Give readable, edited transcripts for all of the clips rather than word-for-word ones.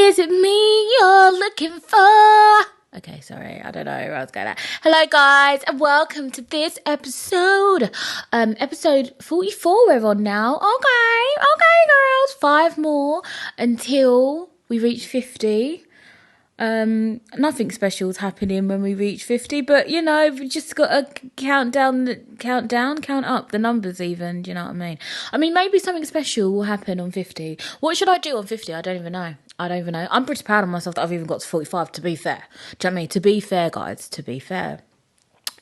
Is it me you're looking for? Okay, sorry, I don't know where I was going at. Hello guys, and welcome to this episode. Episode 44 we're on now. Okay girls, 5 more until we reach 50. Nothing special's happening when we reach 50, but you know, we just gotta count up the numbers even, do you know what I mean? Maybe something special will happen on 50. What should I do on 50? I don't even know. I'm pretty proud of myself that I've even got to 45, to be fair. Do you know what I mean? To be fair, guys, to be fair.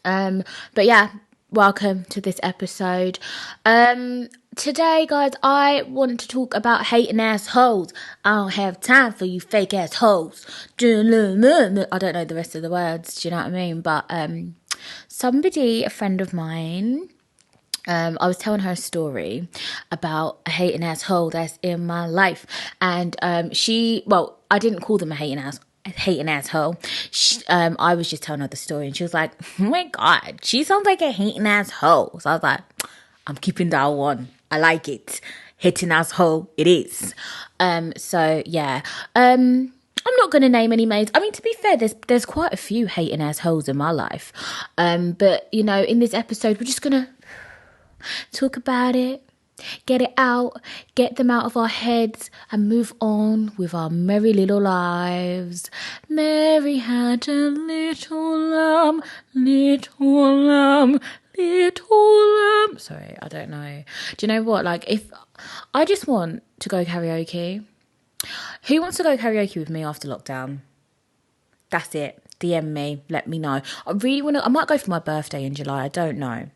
But yeah, welcome to this episode. Today, guys, I want to talk about hating assholes. I don't have time for you fake assholes. I don't know the rest of the words, do you know what I mean? But a friend of mine, I was telling her a story about a hating asshole that's in my life. And I didn't call them a hating asshole. I was just telling her the story, and she was like, oh my God, she sounds like a hating asshole. So I was like, I'm keeping that one. I like it. Hating asshole, it is. So yeah. I'm not going to name any names. I mean, to be fair, there's quite a few hating assholes in my life. But, you know, in this episode, we're just going to talk about it, get it out, get them out of our heads, and move on with our merry little lives. Mary had a little lamb, little lamb, little lamb. Sorry, I don't know. Do you know what? Like, if I just want to go karaoke. Who wants to go karaoke with me after lockdown? That's it. DM me. Let me know. I really want to. I might go for my birthday in July. I don't know.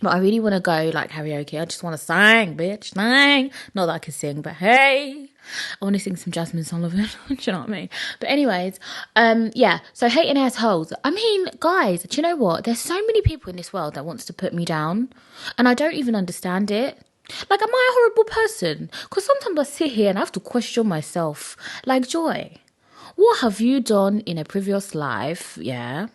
But I really want to go, like, karaoke. I just want to sing, bitch. Sing. Not that I can sing, but hey. I want to sing some Jasmine Sullivan. Do you know what I mean? But anyways, yeah. So hating assholes. I mean, guys, do you know what? There's so many people in this world that wants to put me down. And I don't even understand it. Like, am I a horrible person? Because sometimes I sit here and I have to question myself. Like, Joy, what have you done in a previous life, yeah,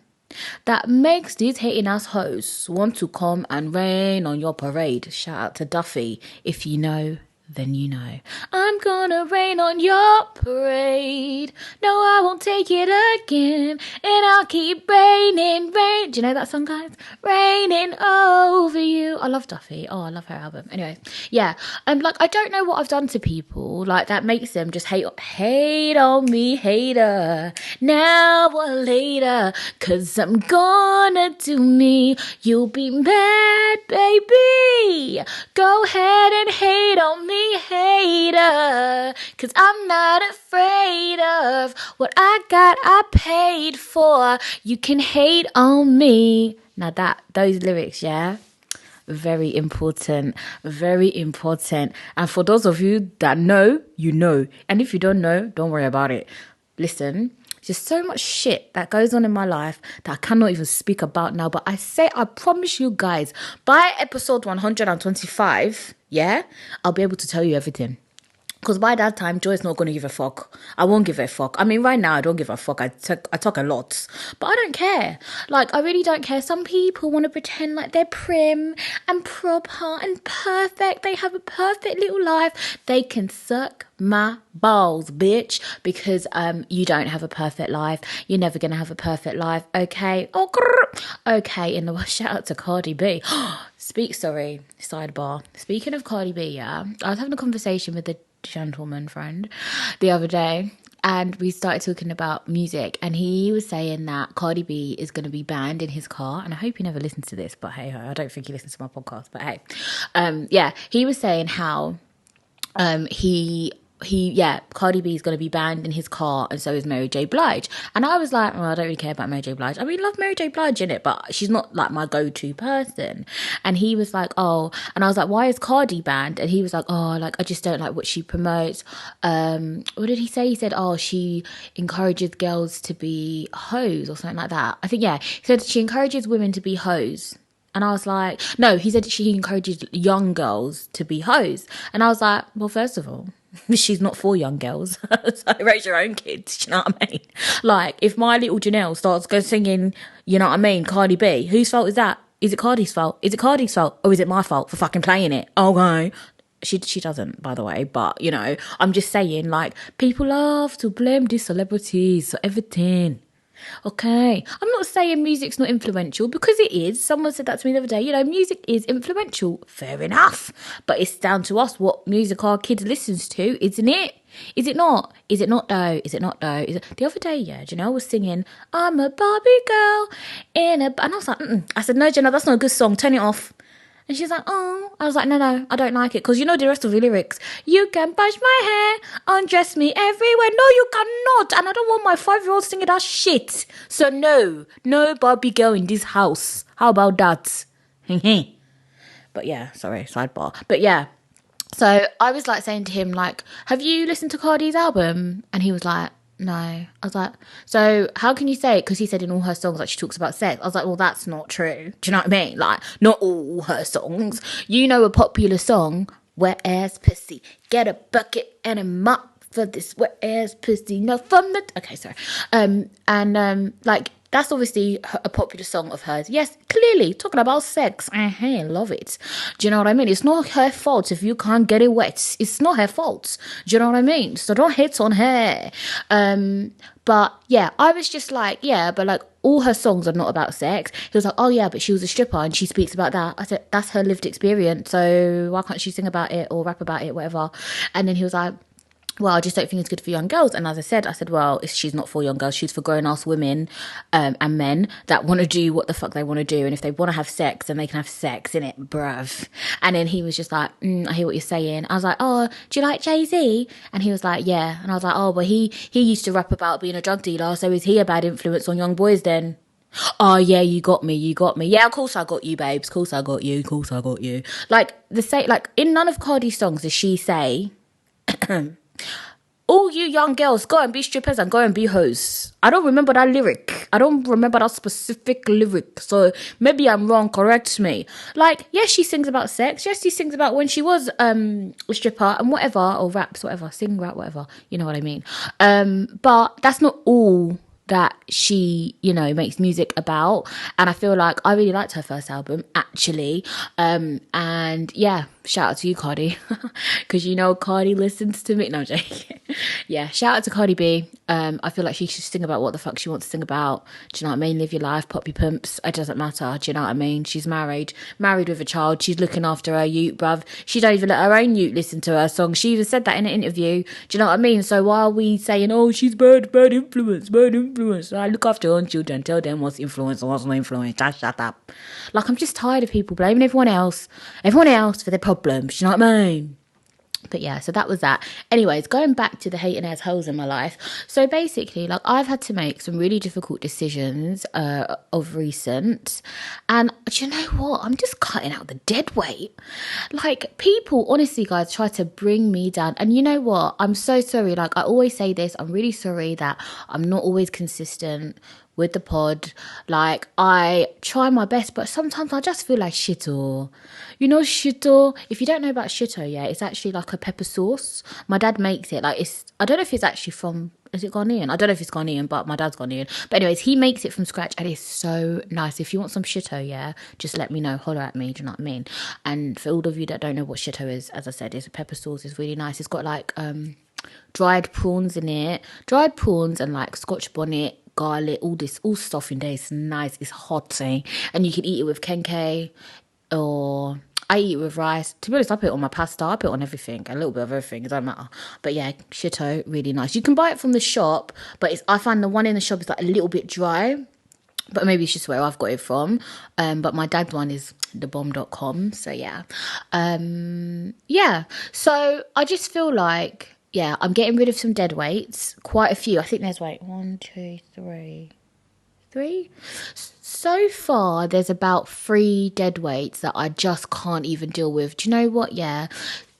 that makes these hating assholes want to come and rain on your parade? Shout out to Duffy. If you know, then you know. I'm gonna rain on your parade. No, I won't take it again. And I'll keep raining. Do you know that song, guys? Raining over you. I love Duffy. Oh, I love her album. Anyway, yeah. Like, I don't know what I've done to people, like, that makes them just hate on me, hater. Now or later, 'cause I'm gonna do me. You'll be mad, baby. Go ahead and hate on me, hater, 'cause I'm not afraid of what I got, I paid for. You can hate on me. Now those lyrics, yeah, very important, very important. And for those of you that know, you know, and if you don't know, don't worry about it. Listen, there's so much shit that goes on in my life that I cannot even speak about now. But I promise you guys, by episode 125, yeah, I'll be able to tell you everything. Because by that time, Joy's not going to give a fuck. I won't give a fuck. I mean, right now, I don't give a fuck. I talk a lot. But I don't care. Like, I really don't care. Some people want to pretend like they're prim and proper and perfect. They have a perfect little life. They can suck my balls, bitch. Because you don't have a perfect life. You're never going to have a perfect life. Okay? Oh, okay. Shout out to Cardi B. Sidebar. Speaking of Cardi B, yeah, I was having a conversation with a gentleman friend the other day, and we started talking about music, and he was saying that Cardi B is going to be banned in his car, and I hope he never listens to this, but hey, I don't think he listens to my podcast, but hey, yeah, he was saying how Cardi B is going to be banned in his car, and so is Mary J. Blige. And I was like, I don't really care about Mary J. Blige. I mean, love Mary J. Blige in it, but she's not like my go-to person. And he was like, oh, and I was like, why is Cardi banned? And he was like, oh, like, I just don't like what she promotes. What did he say? He said, oh, she encourages girls to be hoes or something like that. I think, yeah, he said she encourages women to be hoes. And I was like, no, he said she encourages young girls to be hoes. And I was like, well, first of all, she's not for young girls. So raise your own kids, you know what I mean? Like, if my little Janelle starts singing, you know what I mean, Cardi B, whose fault is that? Is it Cardi's fault? Is it Cardi's fault? Or is it my fault for fucking playing it? Okay. She doesn't, by the way, but, you know, I'm just saying, like, people love to blame these celebrities for everything. Okay, I'm not saying music's not influential, because it is. Someone said that to me the other day. You know, music is influential. Fair enough. But it's down to us what music our kids listens to, isn't it? Is it not? Is it not though? Is it not though? The other day, yeah, Janelle was singing, I'm a Barbie girl and I was like, I said, no, Janelle, that's not a good song. Turn it off. And she's like, oh. I was like, no, I don't like it. Because you know the rest of the lyrics. You can brush my hair, undress me everywhere. No, you cannot. And I don't want my 5-year-old singing that shit. So no Barbie girl in this house. How about that? But yeah, sorry, sidebar. But yeah. So I was like saying to him, like, have you listened to Cardi's album? And he was like, no. I was like, so how can you say it? Because he said in all her songs, like, she talks about sex. I was like, well, that's not true. Do you know what I mean? Like, not all her songs. You know a popular song, wet ass pussy, get a bucket and a mop for this wet ass pussy. No from the... Okay, sorry. Like, that's obviously a popular song of hers. Yes, clearly, talking about sex. Love it. Do you know what I mean? It's not her fault if you can't get it wet. It's not her fault. Do you know what I mean? So don't hit on her. But yeah, I was just like, yeah, but like all her songs are not about sex. He was like, oh yeah, but she was a stripper and she speaks about that. I said, that's her lived experience. So why can't she sing about it or rap about it, whatever? And then he was like, well, I just don't think it's good for young girls. And as I said, well, she's not for young girls. She's for grown-ass women and men that want to do what the fuck they want to do. And if they want to have sex, then they can have sex, innit, bruv. And then he was just like, I hear what you're saying. I was like, oh, do you like Jay-Z? And he was like, yeah. And I was like, oh, but he used to rap about being a drug dealer. So is he a bad influence on young boys then? Oh, yeah, you got me. Yeah, of course I got you, babes. Of course I got you. Like, in none of Cardi's songs does she say... all you young girls, go and be strippers and go and be hoes. I don't remember that lyric. I don't remember that specific lyric. So maybe I'm wrong, correct me. Like, yes, she sings about sex. Yes, she sings about when she was a stripper and whatever, or raps, whatever, sing, rap, whatever. You know what I mean? But that's not all that she, you know, makes music about. And I feel like I really liked her first album, actually. And yeah, shout out to you, Cardi, because you know Cardi listens to me. No, I'm joking. Yeah, shout out to Cardi B. I feel like she should sing about what the fuck she wants to sing about. Do you know what I mean? Live your life, pop your pumps. It doesn't matter. Do you know what I mean? She's married with a child. She's looking after her ute, bruv. She don't even let her own ute listen to her song. She even said that in an interview. Do you know what I mean? So why are we saying, oh, she's bad influence? I look after her own children, tell them what's influence and what's not influence. Just shut up. Like, I'm just tired of people blaming everyone else for their problems. Do you know what I mean? But yeah, so that was that. Anyways, going back to the hating ass hoes in my life. So basically, like, I've had to make some really difficult decisions of recent. And do you know what? I'm just cutting out the dead weight. Like, people, honestly, guys, try to bring me down. And you know what? I'm so sorry. Like, I always say this. I'm really sorry that I'm not always consistent with the pod. Like, I try my best, but sometimes I just feel like Shitto. You know Shitto? If you don't know about Shitto, yeah, it's actually like a pepper sauce. My dad makes it. Like, I don't know if it's actually from, is it Ghanaian? I don't know if it's Ghanaian, but my dad's Ghanaian. But anyways, he makes it from scratch and it's so nice. If you want some Shitto, yeah, just let me know. Holler at me, do you know what I mean? And for all of you that don't know what Shitto is, as I said, it's a pepper sauce. It's really nice. It's got like dried prawns in it. Dried prawns and like Scotch bonnet, garlic, all stuff in there. It's nice. It's hot, and you can eat it with kenke, or I eat it with rice. To be honest, I put it on my pasta. I put it on everything, a little bit of everything. It doesn't matter. But yeah, Shitto, really nice. You can buy it from the shop, but I find the one in the shop is like a little bit dry. But maybe it's just where I've got it from. But my dad's one is thebomb.com. So yeah. Yeah. So I just feel like, yeah, I'm getting rid of some dead weights. Quite a few. I think there's, 1, 2, 3. 3? So far, there's about 3 dead weights that I just can't even deal with. Do you know what? Yeah.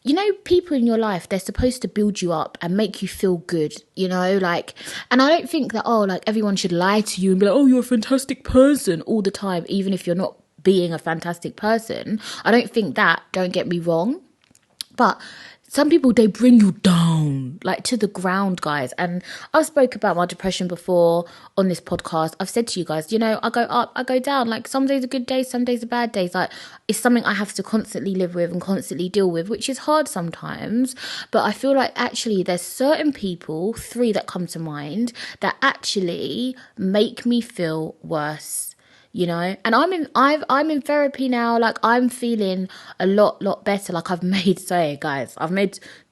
You know, people in your life, they're supposed to build you up and make you feel good, you know, like, and I don't think that, everyone should lie to you and be like, oh, you're a fantastic person all the time, even if you're not being a fantastic person. I don't think that, don't get me wrong. But some people, they bring you down, like to the ground, guys. And I've spoke about my depression before on this podcast. I've said to you guys, I go up, I go down. Like some days are good days, some days are bad days. Like it's something I have to constantly live with and constantly deal with, which is hard sometimes. But I feel like actually there's certain people, 3 that come to mind, that actually make me feel worse. And I'm in therapy now. Like I'm feeling a lot better. Like I've made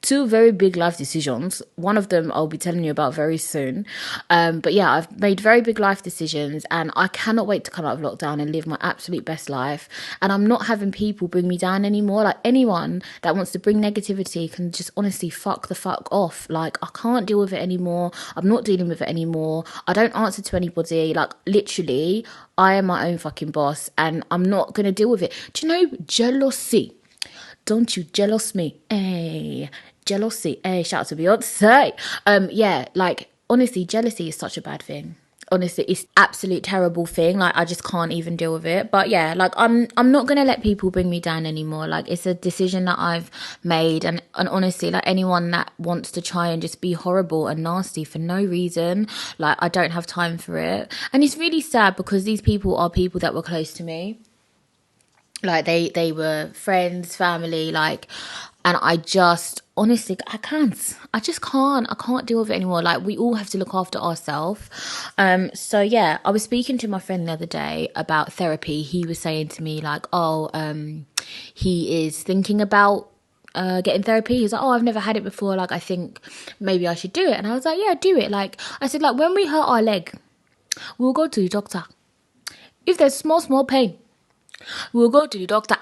2 very big life decisions. One of them I'll be telling you about very soon. But yeah, I've made very big life decisions, and I cannot wait to come out of lockdown and live my absolute best life. And I'm not having people bring me down anymore. Like anyone that wants to bring negativity can just honestly fuck the fuck off. Like I can't deal with it anymore. I'm not dealing with it anymore. I don't answer to anybody. Like literally, I am my own fucking boss, and I'm not going to deal with it. Do you know jealousy? Don't you jealous me? Hey, jealousy. Hey, shout out to Beyonce. Yeah, like honestly, jealousy is such a bad thing. Honestly, it's absolute terrible thing. Like I just can't even deal with it. But yeah, like I'm not gonna let people bring me down anymore. Like it's a decision that I've made, and honestly, like anyone that wants to try and just be horrible and nasty for no reason, like I don't have time for it. And it's really sad because these people are people that were close to me. Like they were friends, family, like, and I just honestly I just can't deal with it anymore. Like we all have to look after ourselves. So yeah, I was speaking to my friend the other day about therapy. He was saying to me like, he is thinking about getting therapy. He's like, I've never had it before, like I think maybe I should do it. And I was like, yeah, do it. Like I said, like when we hurt our leg, we'll go to the doctor. If there's small pain, we'll go to the doctor.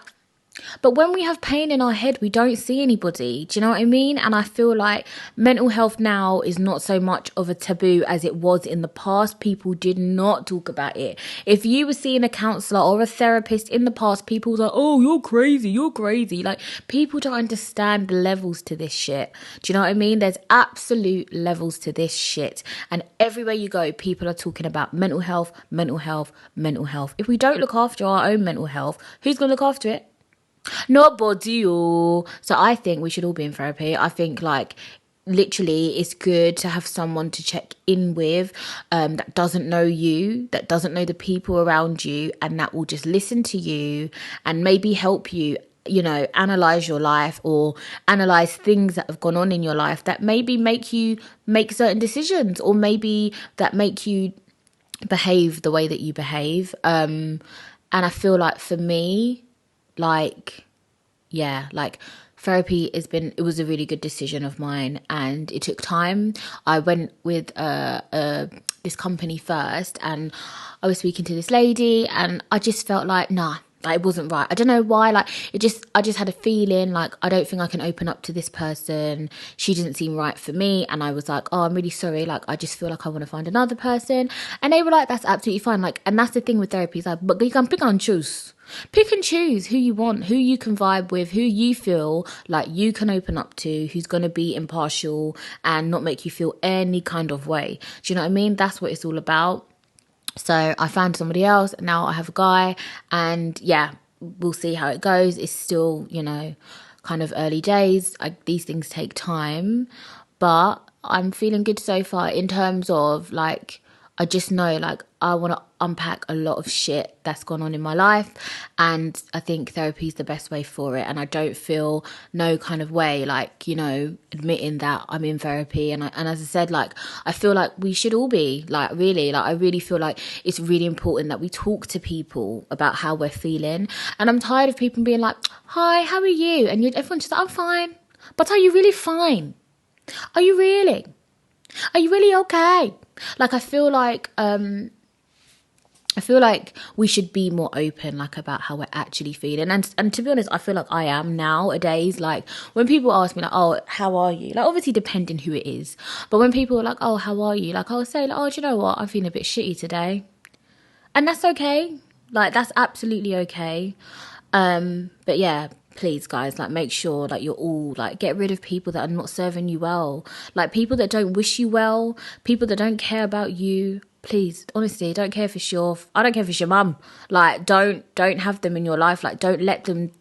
But when we have pain in our head, we don't see anybody. Do you know what I mean? And I feel like mental health now is not so much of a taboo as it was in the past. People did not talk about it. If you were seeing a counsellor or a therapist in the past, people were like, oh, you're crazy. Like people don't understand the levels to this shit. Do you know what I mean? There's absolute levels to this shit. And everywhere you go, people are talking about mental health. If we don't look after our own mental health, who's going to look after it? Nobody. So I think we should all be in therapy. I think like literally it's good to have someone to check in with that doesn't know you, that doesn't know the people around you, and that will just listen to you and maybe help you, analyze your life or analyze things that have gone on in your life that maybe make you make certain decisions, or maybe that make you behave the way that you behave. And I feel like for me, therapy it was a really good decision of mine, and it took time. I went with this company first, and I was speaking to this lady, and I just felt like, nah, it wasn't right. I don't know why. I just had a feeling like I don't think I can open up to this person. She didn't seem right for me, and I was like, oh, I'm really sorry. Like I just feel like I want to find another person. And they were like, that's absolutely fine. Like, and that's the thing with therapy, is like, but you can pick and choose. Pick and choose who you want, who you can vibe with, who you feel like you can open up to, who's going to be impartial and not make you feel any kind of way. Do you know what I mean? That's what it's all about. So I found somebody else, and now I have a guy, and yeah, we'll see how it goes. It's still, kind of early days. These things take time, but I'm feeling good so far in terms of like, I just know like I want to unpack a lot of shit that's gone on in my life, and I think therapy is the best way for it. And I don't feel no kind of way like, admitting that I'm in therapy. And as I said, like I feel like we should all be like, really, like I really feel like it's really important that we talk to people about how we're feeling. And I'm tired of people being like, hi, how are you? And everyone's just like, I'm fine. But are you really fine? Are you really okay? Like I feel like we should be more open, like about how we're actually feeling. And to be honest, I feel like I am nowadays. Like when people ask me like, oh, how are you? Like obviously depending who it is. But when people are like, oh, how are you? Like I'll say like, oh, do you know what? I'm feeling a bit shitty today. And that's okay. Like that's absolutely okay. But yeah, please guys, like make sure like you're all like, get rid of people that are not serving you well, like people that don't wish you well, people that don't care about you. Please, honestly, I don't care if it's your mum. Like don't have them in your life. Like don't let them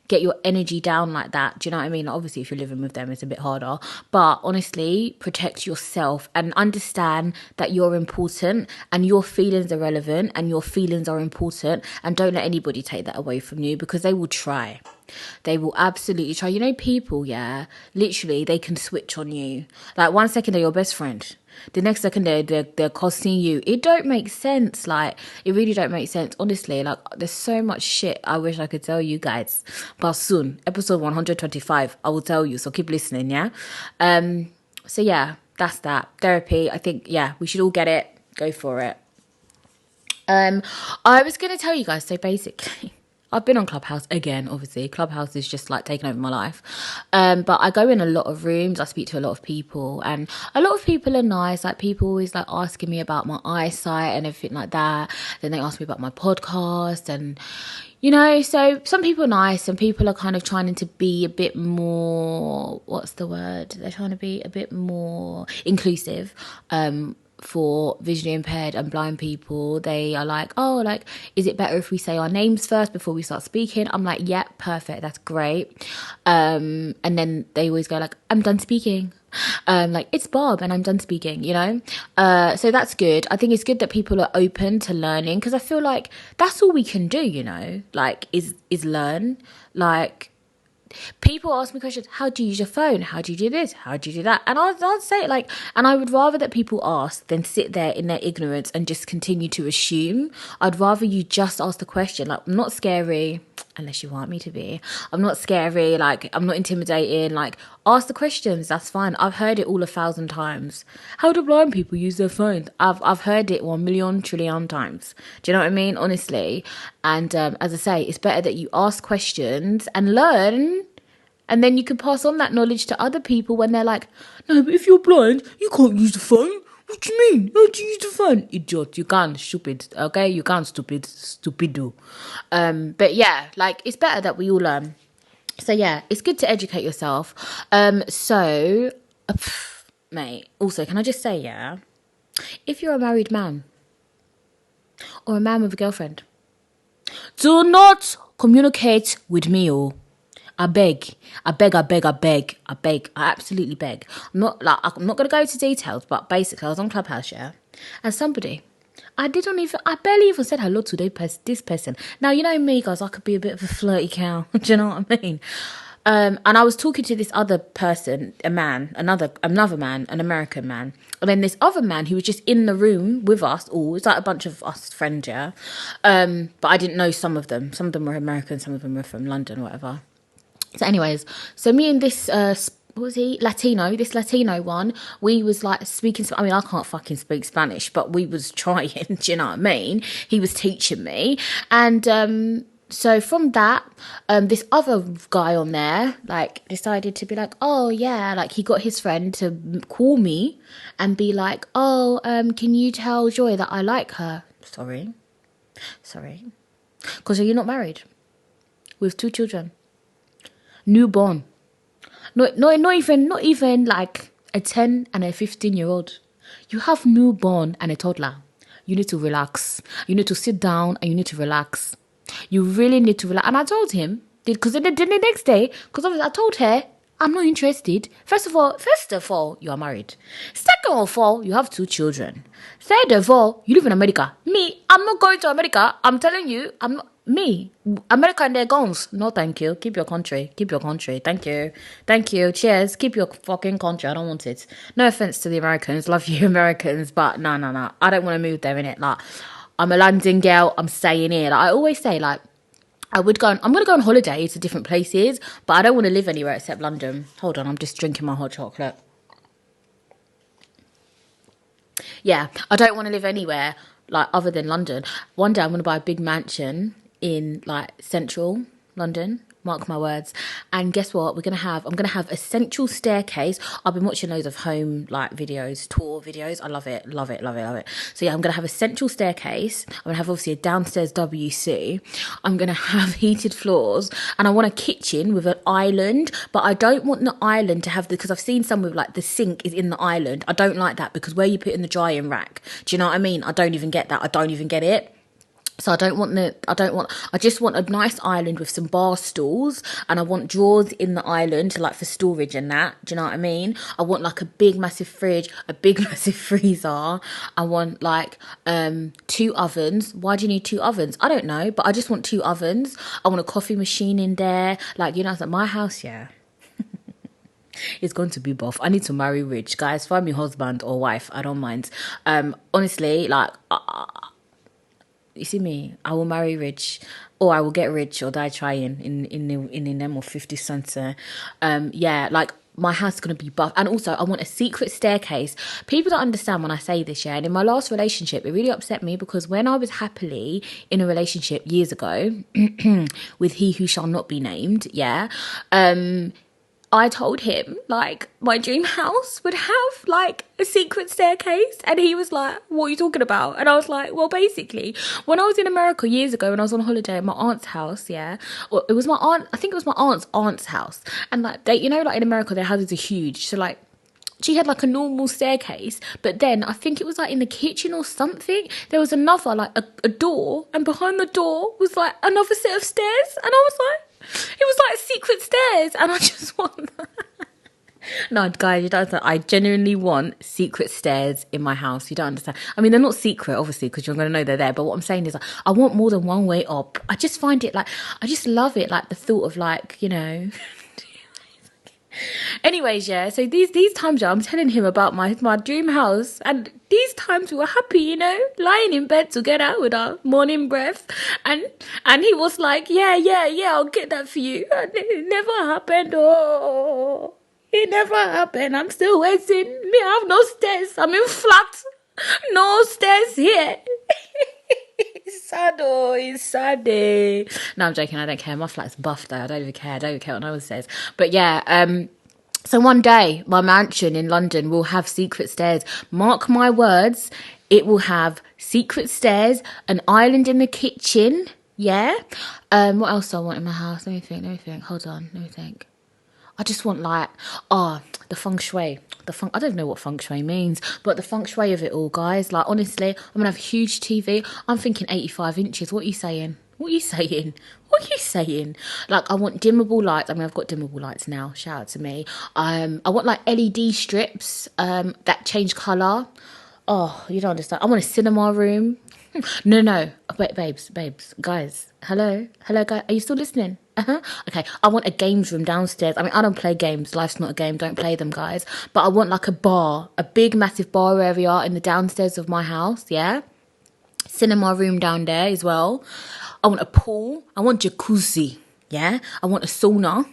get your energy down like that. Do you know what I mean? Obviously, if you're living with them, it's a bit harder. But honestly, protect yourself and understand that you're important and your feelings are relevant and your feelings are important. And don't let anybody take that away from you, because they will try. They will absolutely try. You know, people, yeah, literally, they can switch on you. Like 1 second, they're your best friend. The next second they're costing you. It don't make sense. Like, it really don't make sense. Honestly, like, there's so much shit I wish I could tell you guys. But soon, episode 125, I will tell you. So keep listening, yeah? So yeah, that's that. Therapy, I think, yeah, we should all get it. Go for it. I was going to tell you guys, so basically, I've been on Clubhouse again, obviously. Clubhouse is just like taking over my life. But I go in a lot of rooms. I speak to a lot of people, and a lot of people are nice. Like, people always like asking me about my eyesight and everything like that. Then they ask me about my podcast, and you know, so some people are nice, and people are kind of trying to be a bit more, what's the word? They're trying to be a bit more inclusive. For visually impaired and blind people. They are like, oh, like, is it better if we say our names first before we start speaking? I'm like, yeah, perfect, that's great. And then they always go like, I'm done speaking. Like, it's Bob and I'm done speaking, you know? So that's good. I think it's good that people are open to learning, because I feel like that's all we can do, you know, like, is learn. Like, people ask me questions, how do you use your phone? How do you do this? How do you do that? And I'd say, like, and I would rather that people ask than sit there in their ignorance and just continue to assume. I'd rather you just ask the question. Like, I'm not scary, unless you want me to be. I'm not scary, like, I'm not intimidating. Like, ask the questions, that's fine. I've heard it all 1,000 times. How do blind people use their phones? I've heard it 1,000,000 trillion times. Do you know what I mean? Honestly. And as I say, it's better that you ask questions and learn, and then you can pass on that knowledge to other people when they're like, no, but if you're blind, you can't use the phone. What do you mean? How do you use the phone? Idiot, you can't, stupid. Okay, you can't, stupido. But yeah, like, it's better that we all learn. So yeah, it's good to educate yourself. Mate, also, can I just say, yeah, if you're a married man or a man with a girlfriend, do not communicate with me, I beg. I absolutely beg. I'm not going to go into details, but basically I was on Clubhouse, yeah, and somebody, I barely even said hello to this person. Now, you know me, guys, I could be a bit of a flirty cow. Do you know what I mean? And I was talking to this other person, a man, another man, an American man. And then this other man who was just in the room with us all. It's like a bunch of us friends, yeah. But I didn't know some of them. Some of them were American, some of them were from London, whatever. So anyways, so me and this, what was he? This Latino one, we was like speaking, I mean, I can't fucking speak Spanish, but we was trying, do you know what I mean? He was teaching me. And so from that, this other guy on there, like, decided to be like, oh yeah, like, he got his friend to call me and be like, oh, can you tell Joy that I like her? Sorry. Because are you not married? With 2 children. Newborn. Not even like a 10 and a 15-year-old. You have newborn and a toddler. You need to relax. You need to sit down and you need to relax. You really need to relax. And I told him, because the next day, because I told her, I'm not interested. First of all, you are married. Second of all, you have 2 children. Third of all, you live in America. Me, I'm not going to America. I'm telling you, I'm not. Me, America and their guns. No, thank you. Keep your country. Thank you. Cheers. Keep your fucking country. I don't want it. No offense to the Americans. Love you, Americans. But no. I don't want to move there, innit? Like, I'm a London girl. I'm staying here. Like, I always say, like, I'm going to go on holiday to different places, but I don't want to live anywhere except London. Hold on. I'm just drinking my hot chocolate. Yeah, I don't want to live anywhere, like, other than London. One day I'm going to buy a big mansion in, like, central London, mark my words. And guess what? I'm going to have a central staircase. I've been watching loads of home, like, videos, tour videos. I love it. So yeah, I'm going to have a central staircase. I'm going to have, obviously, a downstairs WC. I'm going to have heated floors, and I want a kitchen with an island, but I don't want the island to have because I've seen some with, like, the sink is in the island. I don't like that, because where you put in the drying rack, do you know what I mean? I don't even get that. I don't even get it. So I just want a nice island with some bar stools, and I want drawers in the island, like for storage and that. Do you know what I mean? I want like a big massive fridge, a big massive freezer. I want like 2 ovens. Why do you need 2 ovens? I don't know, but I just want 2 ovens. I want a coffee machine in there. Like, it's like my house, yeah. It's going to be buff. I need to marry rich. Guys, find me husband or wife. I don't mind. Honestly, like you see me, I will marry rich, or I will get rich or die trying in the name of 50 cents. Yeah, like my house is going to be buff. And also I want a secret staircase. People don't understand when I say this, yeah. And in my last relationship, it really upset me because when I was happily in a relationship years ago with he who shall not be named, yeah, I told him, like, my dream house would have, like, a secret staircase. And he was like, what are you talking about? And I was like, well, basically, when I was in America years ago, when I was on holiday at my aunt's house, yeah, or it was my aunt, I think it was my aunt's house. And, like, they, like, in America, their houses are huge. So, like, she had, like, a normal staircase. But then, I think it was, like, in the kitchen or something, there was another, like, a door. And behind the door was, like, another set of stairs. And I was like, it was like secret stairs, and I just want that. No, guys, you don't understand. I genuinely want secret stairs in my house. You don't understand. I mean, they're not secret, obviously, because you're going to know they're there. But what I'm saying is, like, I want more than one way up. I just find it, like, I just love it, like, the thought of, like, Anyways, yeah, so these times, yeah, I'm telling him about my dream house, and these times we were happy, lying in bed together with our morning breath, and he was like, yeah, I'll get that for you, and it never happened. Oh, it never happened. I'm still waiting. Me, I have no stairs. I'm in flat, no stairs here. It's sad. No, I'm joking. I don't care. My flat's buff though. I don't even care. I don't even care what no one says. But yeah, so one day my mansion in London will have secret stairs. Mark my words, it will have secret stairs, an island in the kitchen. Yeah. What else do I want in my house? Let me think. Hold on. Let me think. I just want like, the feng shui. I don't know what feng shui means, but the feng shui of it all, guys. Like, honestly, I'm going to have a huge TV. I'm thinking 85 inches. What are you saying? Like, I want dimmable lights. I mean, I've got dimmable lights now. Shout out to me. I want like LED strips that change colour. Oh, you don't understand. I want a cinema room. No. Wait, babes, guys. Hello, guys. Are you still listening? Okay, I want a games room downstairs. I mean, I don't play games. Life's not a game. Don't play them, guys. But I want like a bar, a big, massive bar area in the downstairs of my house, yeah? Cinema room down there as well. I want a pool. I want jacuzzi, yeah? I want a sauna.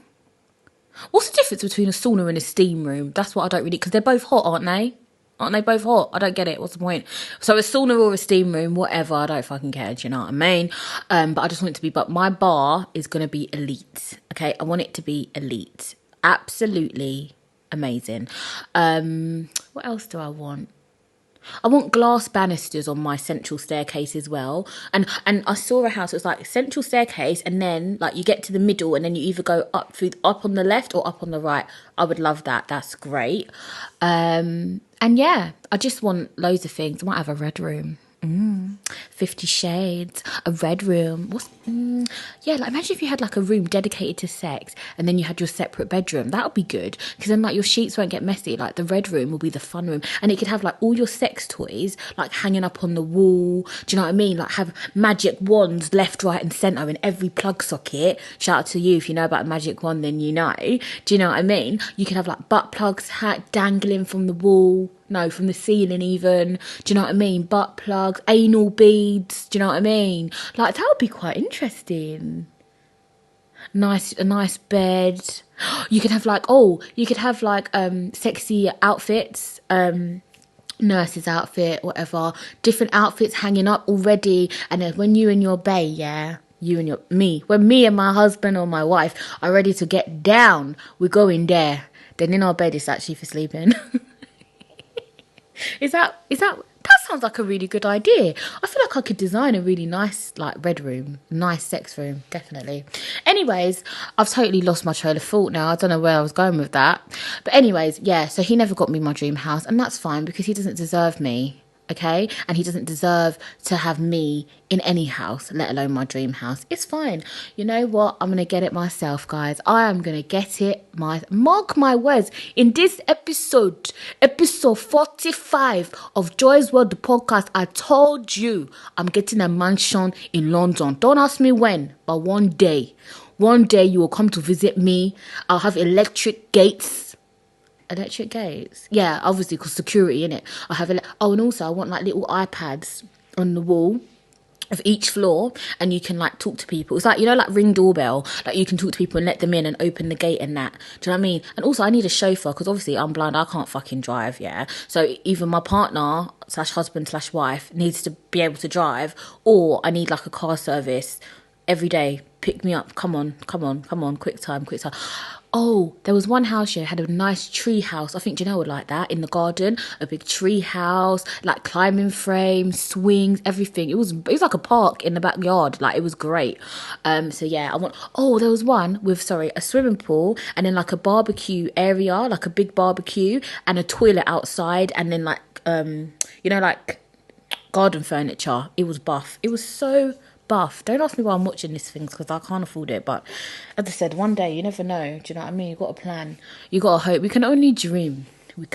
What's the difference between a sauna and a steam room? That's what I don't really... Because they're both hot, aren't they? Aren't they both hot? I don't get it. What's the point? So a sauna or a steam room, whatever. I don't fucking care. Do you know what I mean? But I just want it to be... But my bar is going to be elite. Okay? I want it to be elite. Absolutely amazing. What else do I want? I want glass banisters on my central staircase as well. And I saw a house, it was like central staircase, and then like you get to the middle and then you either go up on the left or up on the right. I would love that. That's great. And yeah, I just want loads of things. I might have a red room. 50 Shades, a red room. Yeah, like imagine if you had like a room dedicated to sex and then you had your separate bedroom. That would be good because then like your sheets won't get messy. Like the red room will be the fun room, and it could have like all your sex toys like hanging up on the wall. Do you know what I mean? Like have magic wands left, right and centre in every plug socket. Shout out to you if you know about a magic wand, then you know. Do you know what I mean? You could have like butt plugs dangling from the wall. No, from the ceiling even. Do you know what I mean? Butt plugs, anal beads. Do you know what I mean? Like, that would be quite interesting. A nice bed. You could have sexy outfits. Nurse's outfit, whatever. Different outfits hanging up already. And then when you and your bae, yeah, when me and my husband or my wife are ready to get down, we're going there. Then in our bed, it's actually for sleeping. That sounds like a really good idea. I feel like I could design a really nice like red room, nice sex room, definitely. Anyways, I've totally lost my trail of thought now. I don't know where I was going with that. But anyways, yeah, so he never got me my dream house, and that's fine because he doesn't deserve me. okay? And he doesn't deserve to have me in any house, let alone my dream house. It's fine. You know what? I'm going to get it myself, guys. I am going to get it mark my words. In this episode 45 of Joy's World, the podcast, I told you I'm getting a mansion in London. Don't ask me when, but one day you will come to visit me. I'll have electric gates. Yeah, obviously, because security, innit? I have and also I want like little iPads on the wall of each floor, and you can like talk to people. It's like, you know, like Ring doorbell, like you can talk to people and let them in and open the gate and that. Do you know what I mean? And also I need a chauffeur, because obviously I'm blind, I can't fucking drive, yeah? So either my partner / husband / wife needs to be able to drive, or I need like a car service every day. Pick me up, come on, quick time. Oh, there was one house here, had a nice tree house. I think Janelle would like that, in the garden. A big tree house, like climbing frame, swings, everything. It was like a park in the backyard. Like, it was great. So yeah, there was one with, a swimming pool, and then like a barbecue area, like a big barbecue, and a toilet outside, and then like, like garden furniture. It was buff. It was so buff. Don't ask me why I'm watching these things, because I can't afford it. But as I said, one day, you never know. Do you know what I mean? You got to plan. You got to hope. We can only dream. But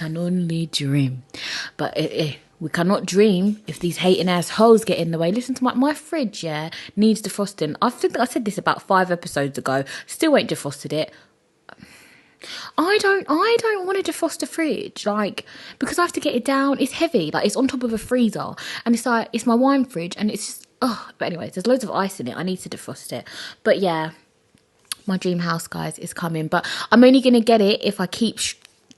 we cannot dream if these hating ass hoes get in the way. Listen to my fridge, yeah, needs defrosting. I think I said this about 5 episodes ago. Still ain't defrosted it. I don't want to defrost the fridge, like, because I have to get it down. It's heavy, like, it's on top of a freezer, and it's like, it's my wine fridge, and it's just, but anyways, there's loads of ice in it. I need to defrost it. But yeah, my dream house, guys, is coming. But I'm only going to get it if I keep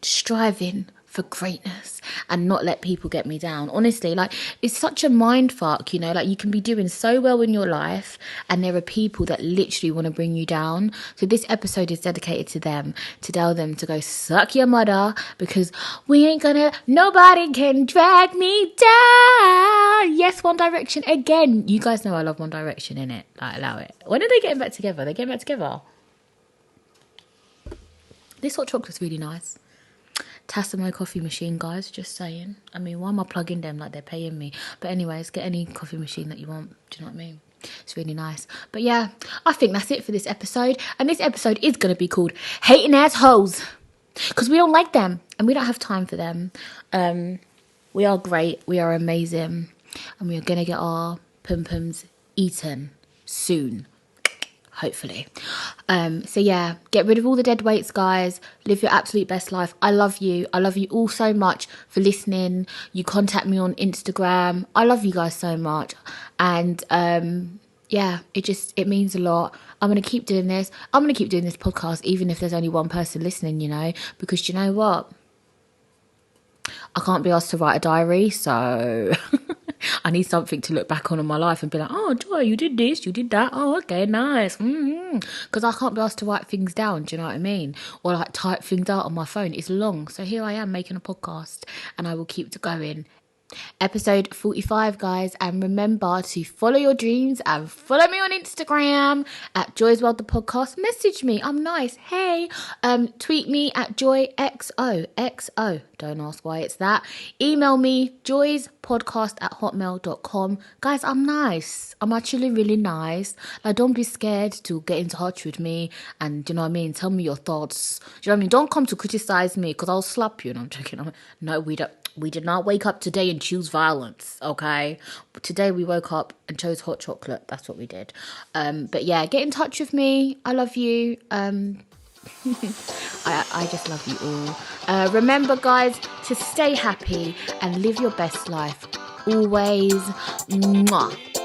striving for greatness and not let people get me down. Honestly, like, it's such a mind fuck, you know, like, you can be doing so well in your life and there are people that literally want to bring you down. So this episode is dedicated to them, to tell them to go suck your mother, because nobody can drag me down. Yes, One Direction again. You guys know I love One Direction, innit? Like, allow it. When are they getting back together? They're getting back together. This hot chocolate's really nice. Tassimo coffee machine, guys, just saying. I mean, why am I plugging them like they're paying me? But anyways, get any coffee machine that you want. Do you know what I mean? It's really nice. But yeah, I think that's it for this episode. And this episode is going to be called Hating Ass Hoes, because we don't like them and we don't have time for them. We are great. We are amazing. And we are going to get our pum-pums eaten soon. Hopefully. So yeah, get rid of all the dead weights, guys. Live your absolute best life. I love you. I love you all so much for listening. You contact me on Instagram. I love you guys so much. And yeah, it means a lot. I'm going to keep doing this. I'm going to keep doing this podcast, even if there's only one person listening, you know, because you know what? I can't be asked to write a diary, so I need something to look back on in my life and be like, oh, Joy, you did this, you did that. Oh, okay, nice. Because I can't be asked to write things down, do you know what I mean? Or like type things out on my phone. It's long. So here I am making a podcast, and I will keep going. Episode 45, guys, and remember to follow your dreams and follow me on Instagram at Joy's World the Podcast. Message me, I'm nice. Hey, tweet me at joyxo. Don't ask why it's that. Email me joyspodcast@hotmail.com. Guys, I'm nice. I'm actually really nice. Like, don't be scared to get in touch with me and, you know what I mean, tell me your thoughts. Do you know what I mean? Don't come to criticize me, because I'll slap you. And I'm joking. No, we don't. We did not wake up today and choose violence, okay? But today we woke up and chose hot chocolate. That's what we did. But yeah, get in touch with me. I love you. I just love you all. Remember, guys, to stay happy and live your best life. Always. Mwah.